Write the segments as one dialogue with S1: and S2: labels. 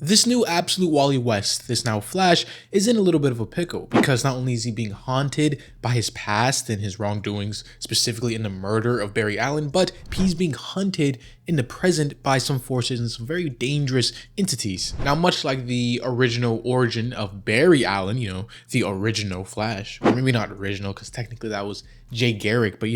S1: This new absolute Wally West, this now Flash, is in a little bit of a pickle because not only is he being haunted by his past and his wrongdoings, specifically in the murder of Barry Allen, but he's being hunted in the present by some forces and some very dangerous entities. Now, much like the original origin of Barry Allen, the original Flash, or maybe not original because technically that was Jay Garrick, but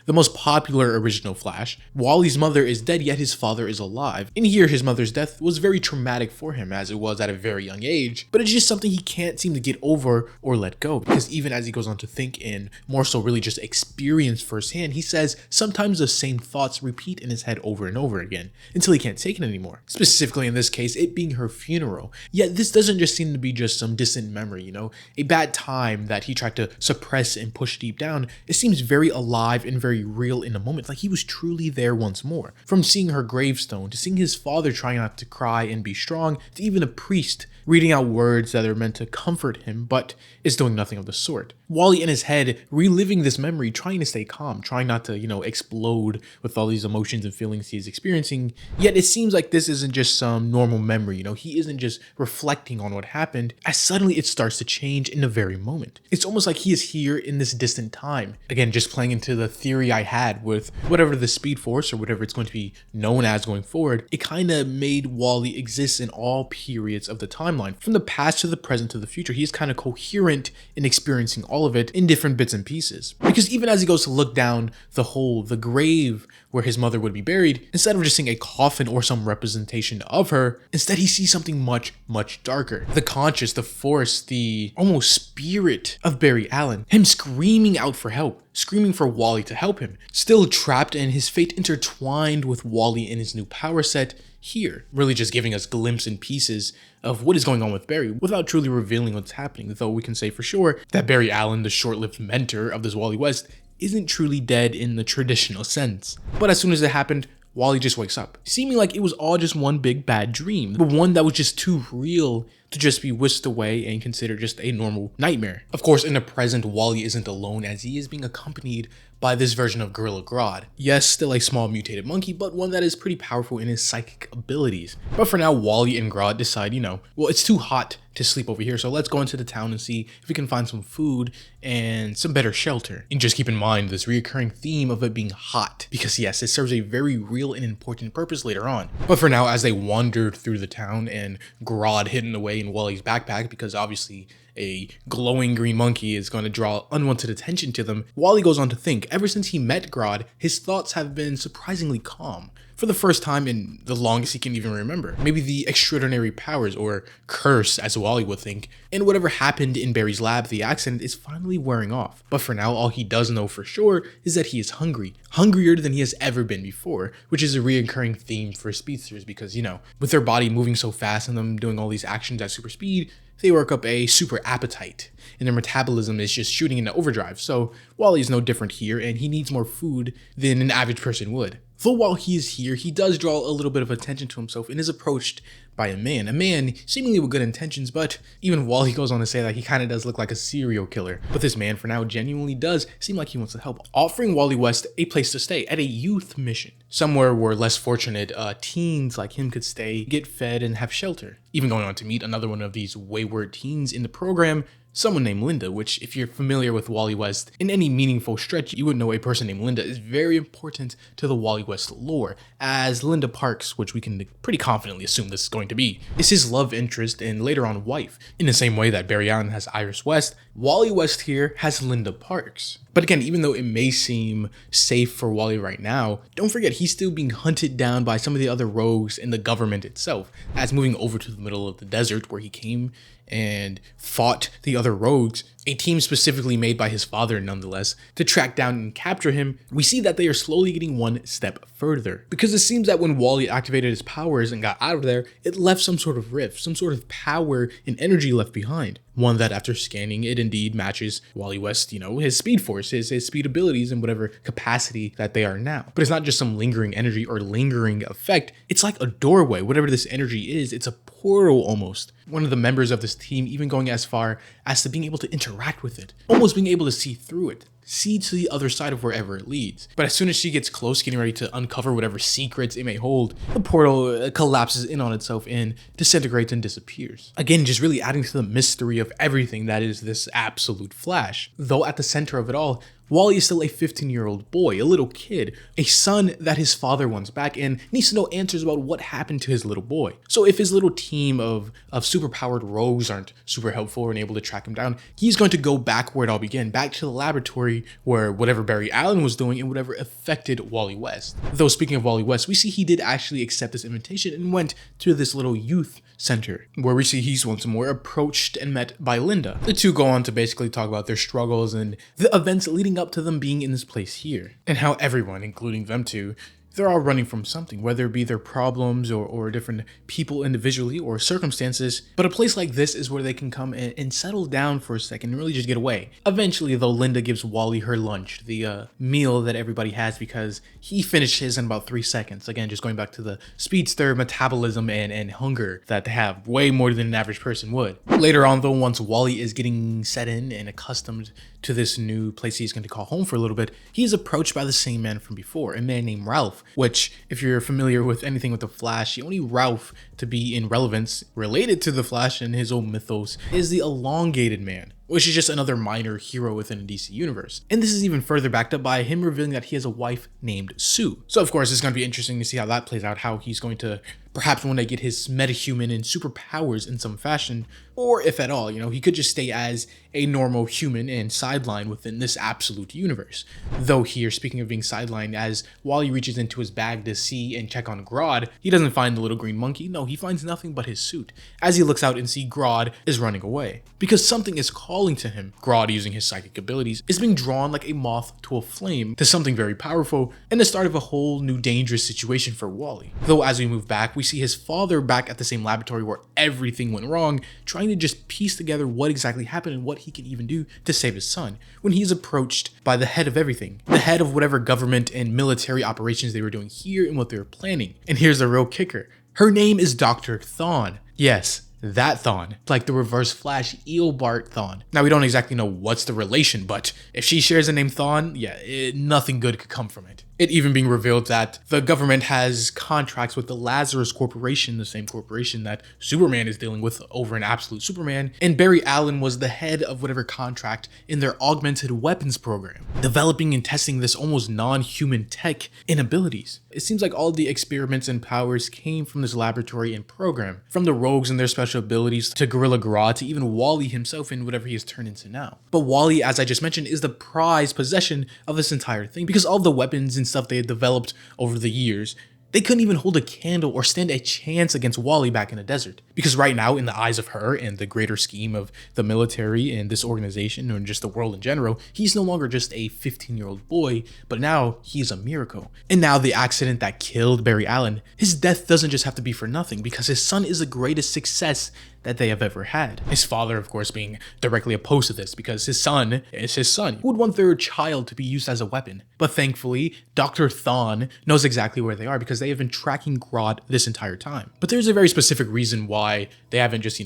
S1: the most popular original Flash, Wally's mother is dead, yet his father is alive. In here, his mother's death was very traumatic for him as it was at a very young age, but it's just something he can't seem to get over or let go, because even as he goes on to think and more so really just experience firsthand, he says sometimes the same thoughts repeat in his head over and over again until he can't take it anymore. Specifically in this case, it being her funeral. Yet this doesn't just seem to be just some distant memory, a bad time that he tried to suppress and push deep down. It seems very alive and very real in the moment, like he was truly there once more. From seeing her gravestone, to seeing his father trying not to cry and be strong, to even a priest reading out words that are meant to comfort him, but is doing nothing of the sort. Wally in his head, reliving this memory, trying to stay calm, trying not to, explode with all these emotions and feelings he is experiencing. Yet it seems like this isn't just some normal memory, he isn't just reflecting on what happened, as suddenly it starts to change in the very moment. It's almost like he is here in this distant time. Again, just playing into the theory I had with whatever the Speed Force or whatever it's going to be known as going forward, it kind of made Wally exist in all periods of the timeline. From the past to the present to the future, he is kind of coherent in experiencing all of it in different bits and pieces. Because even as he goes to look down the grave where his mother would be buried, instead of just seeing a coffin or some representation of her, instead he sees something much, much darker. The conscious, the force, the almost spirit of Barry Allen. Him screaming out for help, screaming for Wally to help him. Still trapped and his fate intertwined with Wally in his new power set here. Really just giving us glimpses and pieces of what is going on with Barry without truly revealing what's happening. Though we can say for sure that Barry Allen, the short-lived mentor of this Wally West, isn't truly dead in the traditional sense. But as soon as it happened, Wally just wakes up, seeming like it was all just one big bad dream, but one that was just too real to just be whisked away and considered just a normal nightmare. Of course, in the present, Wally isn't alone as he is being accompanied by this version of Gorilla Grodd. Yes, still a small mutated monkey, but one that is pretty powerful in his psychic abilities. But for now, Wally and Grodd decide, well, it's too hot to sleep over here, so let's go into the town and see if we can find some food and some better shelter. And just keep in mind this reoccurring theme of it being hot, because yes, it serves a very real and important purpose later on. But for now, as they wandered through the town and Grodd hidden away in Wally's backpack, because obviously a glowing green monkey is going to draw unwanted attention to them, Wally goes on to think, ever since he met Grodd, his thoughts have been surprisingly calm. For the first time in the longest he can even remember. Maybe the extraordinary powers, or curse as Wally would think, and whatever happened in Barry's lab, the accident, is finally wearing off. But for now, all he does know for sure is that he is hungry. Hungrier than he has ever been before, which is a reoccurring theme for speedsters because, with their body moving so fast and them doing all these actions at super speed, they work up a super appetite, and their metabolism is just shooting into overdrive. So Wally is no different here, and he needs more food than an average person would. Though while he is here, he does draw a little bit of attention to himself and is approached by a man seemingly with good intentions, but even Wally goes on to say that he kind of does look like a serial killer. But this man for now genuinely does seem like he wants to help, offering Wally West a place to stay at a youth mission, somewhere where less fortunate teens like him could stay, get fed, and have shelter. Even going on to meet another one of these wayward teens in the program, someone named Linda, which if you're familiar with Wally West in any meaningful stretch, you would know a person named Linda is very important to the Wally West lore, as Linda Parks, which we can pretty confidently assume this is going to be, is his love interest and later on wife. In the same way that Barry Allen has Iris West, Wally West here has Linda Parks. But again, even though it may seem safe for Wally right now, don't forget he's still being hunted down by some of the other rogues in the government itself, as moving over to the middle of the desert where he came and fought the other rogues, a team specifically made by his father nonetheless, to track down and capture him, we see that they are slowly getting one step further. Because it seems that when Wally activated his powers and got out of there, it left some sort of rift, some sort of power and energy left behind. One that after scanning, it indeed matches Wally West, his speed force, his speed abilities in whatever capacity that they are now. But it's not just some lingering energy or lingering effect, it's like a doorway. Whatever this energy is, it's a portal almost. One of the members of this team even going as far as to being able to interact with it, almost being able to see through it. see to the other side of wherever it leads. But as soon as she gets close, getting ready to uncover whatever secrets it may hold, the portal collapses in on itself and disintegrates and disappears. Again, just really adding to the mystery of everything that is this absolute Flash. Though at the center of it all, Wally is still a 15-year-old boy, a little kid, a son that his father wants back and needs to know answers about what happened to his little boy. So if his little team of superpowered rogues aren't super helpful or able to track him down, he's going to go back where it all began, back to the laboratory where whatever Barry Allen was doing and whatever affected Wally West. Though speaking of Wally West, we see he did actually accept this invitation and went to this little youth center, where we see he's once more approached and met by Linda. The two go on to basically talk about their struggles and the events leading up to them being in this place here, and how everyone, including them two, they're all running from something, whether it be their problems or different people individually or circumstances. But a place like this is where they can come and settle down for a second and really just get away. Eventually, though, Linda gives Wally her lunch, the meal that everybody has, because he finished his in about 3 seconds. Again, just going back to the speedster metabolism and hunger that they have, way more than an average person would. Later on, though, once Wally is getting set in and accustomed to this new place he's going to call home for a little bit, he's approached by the same man from before, a man named Ralph, which, if you're familiar with anything with the Flash, the only Ralph to be in relevance related to the Flash and his own mythos is the Elongated Man, which is just another minor hero within the DC universe. And this is even further backed up by him revealing that he has a wife named Sue. So of course, it's going to be interesting to see how that plays out, how he's going to perhaps one day get his metahuman and superpowers in some fashion, or if at all, he could just stay as a normal human and sidelined within this absolute universe. Though here, speaking of being sidelined, as Wally reaches into his bag to see and check on Grodd, he doesn't find the little green monkey. No, he finds nothing but his suit, as he looks out and sees Grodd is running away. Because something is calling to him. Grodd, using his psychic abilities, is being drawn like a moth to a flame to something very powerful, and the start of a whole new dangerous situation for Wally. Though as we move back, we see his father back at the same laboratory where everything went wrong, trying to just piece together what exactly happened and what he can even do to save his son, when he's approached by the head of everything, the head of whatever government and military operations they were doing here and what they were planning. And here's the real kicker. Her name is Dr. Thawne. Yes, that Thawne, like the Reverse Flash Eobard Thawne. Now, we don't exactly know what's the relation, but if she shares the name Thawne, yeah, nothing good could come from it. It even being revealed that the government has contracts with the Lazarus Corporation, the same corporation that Superman is dealing with over in Absolute Superman, and Barry Allen was the head of whatever contract in their augmented weapons program, developing and testing this almost non-human tech and abilities. It seems like all the experiments and powers came from this laboratory and program, from the rogues and their special abilities to Gorilla Grodd to even Wally himself and whatever he has turned into now. But Wally, as I just mentioned, is the prized possession of this entire thing, because all the weapons and stuff they had developed over the years, they couldn't even hold a candle or stand a chance against Wally back in the desert. Because right now, in the eyes of her and the greater scheme of the military and this organization and just the world in general, he's no longer just a 15-year-old boy, but now he's a miracle. And now the accident that killed Barry Allen, his death doesn't just have to be for nothing, because his son is the greatest success that they have ever had. His father, of course, being directly opposed to this, because his son is his son, who would want their child to be used as a weapon. But thankfully, Dr. Thawne knows exactly where they are, because they have been tracking Grodd this entire time. But there's a very specific reason why they haven't just,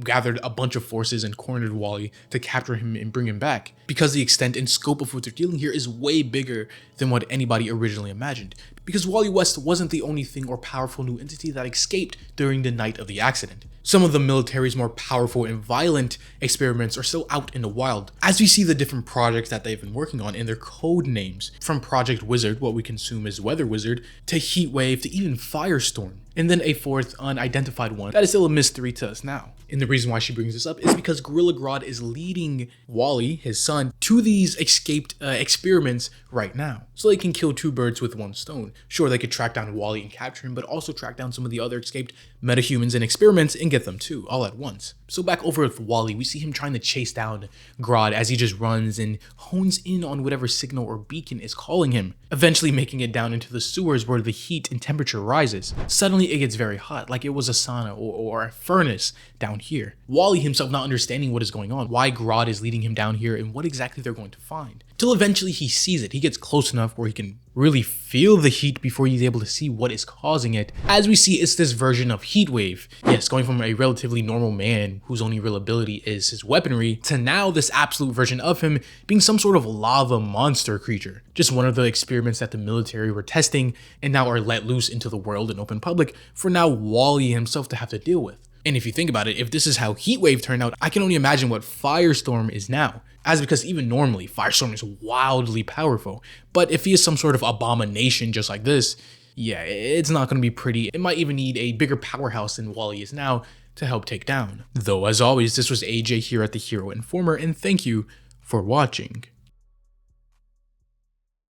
S1: gathered a bunch of forces and cornered Wally to capture him and bring him back. Because the extent and scope of what they're dealing here is way bigger than what anybody originally imagined. Because Wally West wasn't the only thing or powerful new entity that escaped during the night of the accident. Some of the military's more powerful and violent experiments are still out in the wild, as we see the different projects that they've been working on and their code names, from Project Wizard, what we consume as Weather Wizard, to Heatwave, to even Firestorm, and then a fourth unidentified one that is still a mystery to us now. And the reason why she brings this up is because Gorilla Grodd is leading Wally, his son, to these escaped experiments right now. So they can kill two birds with one stone. Sure, they could track down Wally and capture him, but also track down some of the other escaped metahumans and experiments and get them too, all at once. So back over with Wally, we see him trying to chase down Grodd as he just runs and hones in on whatever signal or beacon is calling him, eventually making it down into the sewers where the heat and temperature rises. Suddenly it gets very hot, like it was a sauna or a furnace down down here. Wally himself not understanding what is going on, why Grodd is leading him down here, and what exactly they're going to find. Till eventually he sees it. He gets close enough where he can really feel the heat before he's able to see what is causing it. As we see, it's this version of Heatwave. Yes, going from a relatively normal man whose only real ability is his weaponry to now this absolute version of him being some sort of lava monster creature. Just one of the experiments that the military were testing and now are let loose into the world and open public for now Wally himself to have to deal with. And if you think about it, if this is how Heatwave turned out, I can only imagine what Firestorm is now. As because even normally, Firestorm is wildly powerful. But if he is some sort of abomination just like this, yeah, it's not going to be pretty. It might even need a bigger powerhouse than Wally is now to help take down. Though, as always, this was AJ here at The Hero Informer, and thank you for watching.